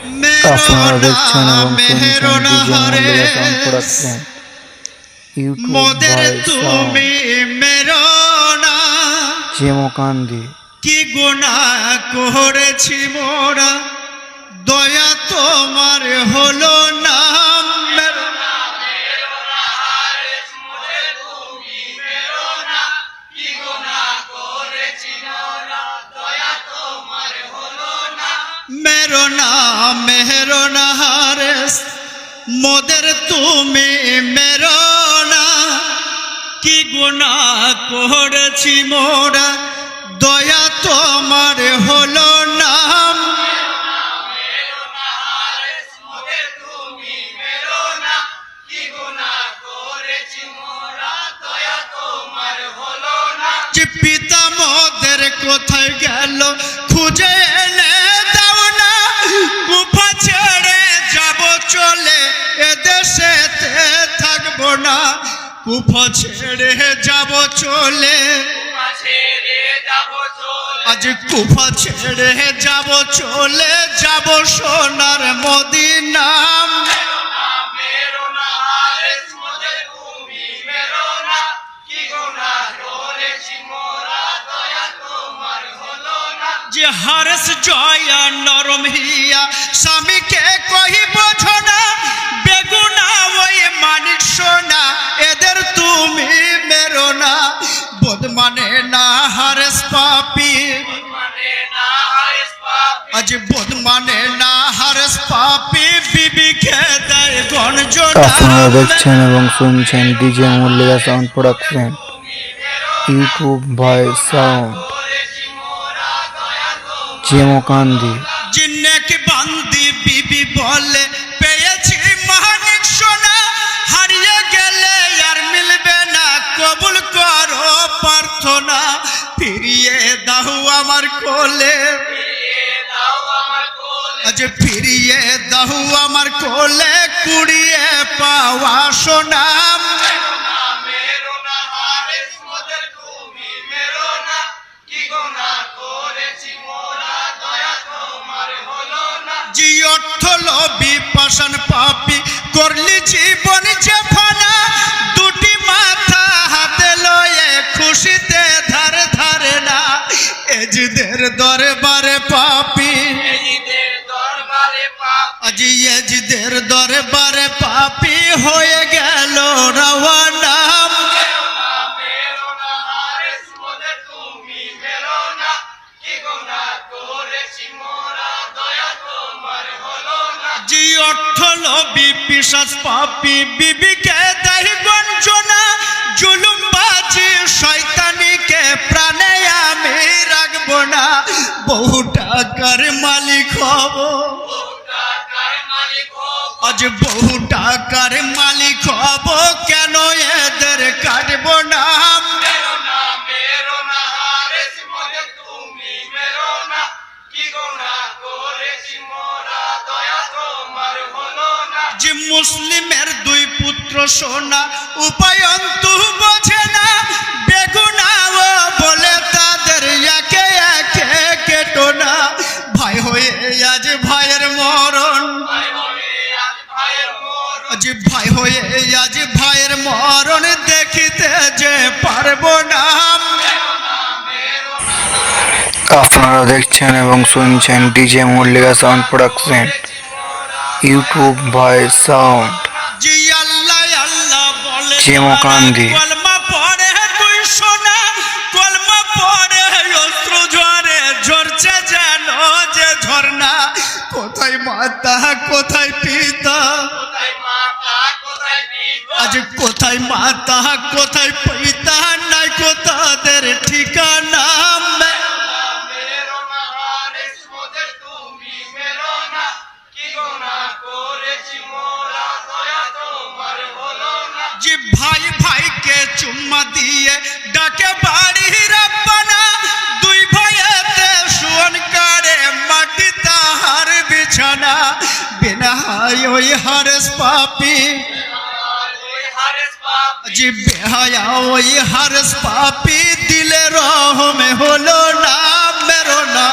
আপনারা দেখছেন এবং শুনছেন DJ Mallika sound production YouTube তুমি মেরো না চেমকান্দি। কি গুনাহ করেছি মোরা, দয়া তোমার হলো না। মেরো না মেরো না হারেস মোদের তুমি মেরো না, কি গুনাহ করেছি মোরা, দয়া তোমার হলো না। যে পিতা মোদের কোথায় গেল খুঁজে এনে দাও না, কুফা ছেড়ে যাব চলে এদেশে থাকবো না, কুফা ছেড়ে যাব চলে, আজ কুফা ছেড়ে যাব চলে যাব সোনার মদিনা। যে হারেস জয়া নরম হিয়া স্বামীকে কহি বোঝো না, বেগুনা ওই মানিক সোনা এদের তুমি মেরো না। বোধ মানে না হারেস পাপি, আজ বোধ মানে না হারেস পাপি, বিবিকে দেয় গঞ্জনা। আপনারা দেখছেন এবং শুনছেন DJ Mallika sound production YouTube voice sound চেমকান্দি। জিন্নেকে বান্দি বিবি বলে পেয়েছি মানিক সোনা, হারিয়ে গেলে আর মিলবে না, কবুল করো প্রার্থনা, ফিরিয়ে দাও আমার কোলে, আজ ফিরিয়ে দাও আমার কোলে, কুড়িয়ে পাওয়া সোনা। জি অর্থ লোভী পাষাণ পাপী করলি জীবন যে ফানা, দুটি মাথা হাতে লয়ে খুশিতে ধারে ধারে না, এজিদের দরবারে পাপী, আজি এজিদের দরবারে পাপী হয়ে গেল রওয়ানা। জি অর্থ লোভী পিশাচ পাপী বিবিকে দেয় গঞ্জনা, জুলুমবাজি শয়তানিকে প্রাণে আমি রাখবো না, বহু টাকার মালিক হব, আজ বহু টাকার মালিক হব, কেন এদের কাটবো না। যে মুসলিমের দুই পুত্র সোনা উপায়ন্তু বোঝে না, বেগুনা ও বলে তাদের একে একে কেটো না, ভাই হয়ে আজ ভাইয়ের মরণ, আজ ভাই হয়ে আজ ভাইয়ের মরণ দেখিতে যে পারবো না। আপনারা দেখছেন এবং শুনছেন DJ Mallika sound production YouTube voice sound জি আল্লাহ আল্লাহ বলে চেমকান্দি। কলমা পড়ে তুই সোনা, কলমা পড়ে অশ্রু ঝরে, ঝরছে যেন যে ঝরনা, কোথায় মাতা কোথায় পিতা, আজ কোথায় মাতা কোথায় পিতা, নাই কোথাদের ঠিকানা। যে ভাই ভাইকে চুম্মা দিয়ে ডাকে বাড়ি রাব্বানা, দুই ভাইয়েতে শুয়ন করে মাটি তাহার বিছানা, বিনা ওই হারেস পাপী, যে বেহায়া ওই হারেস পাপী, দিলে রহমে হলো না মেরো না।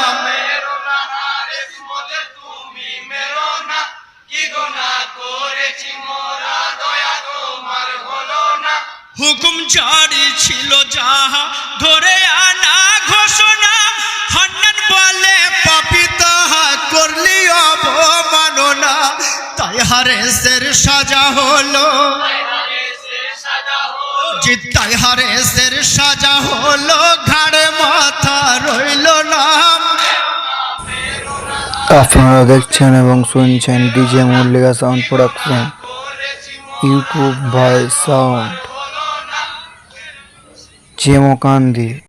হুকুম জারি ছিল যাহা ধরে আনা ঘোষণা, হান্নান বলে পাপী তাহা করলি অবমাননা। তাই হারেসের সাজা হলো, জি তাই হারেসের সাজা হলো, ঘাড়ে মাথা রইল না। আপনারা দেখছেন এবং শুনছেন DJ Mallika sound production, YouTube by sound, জেমোকান্দি।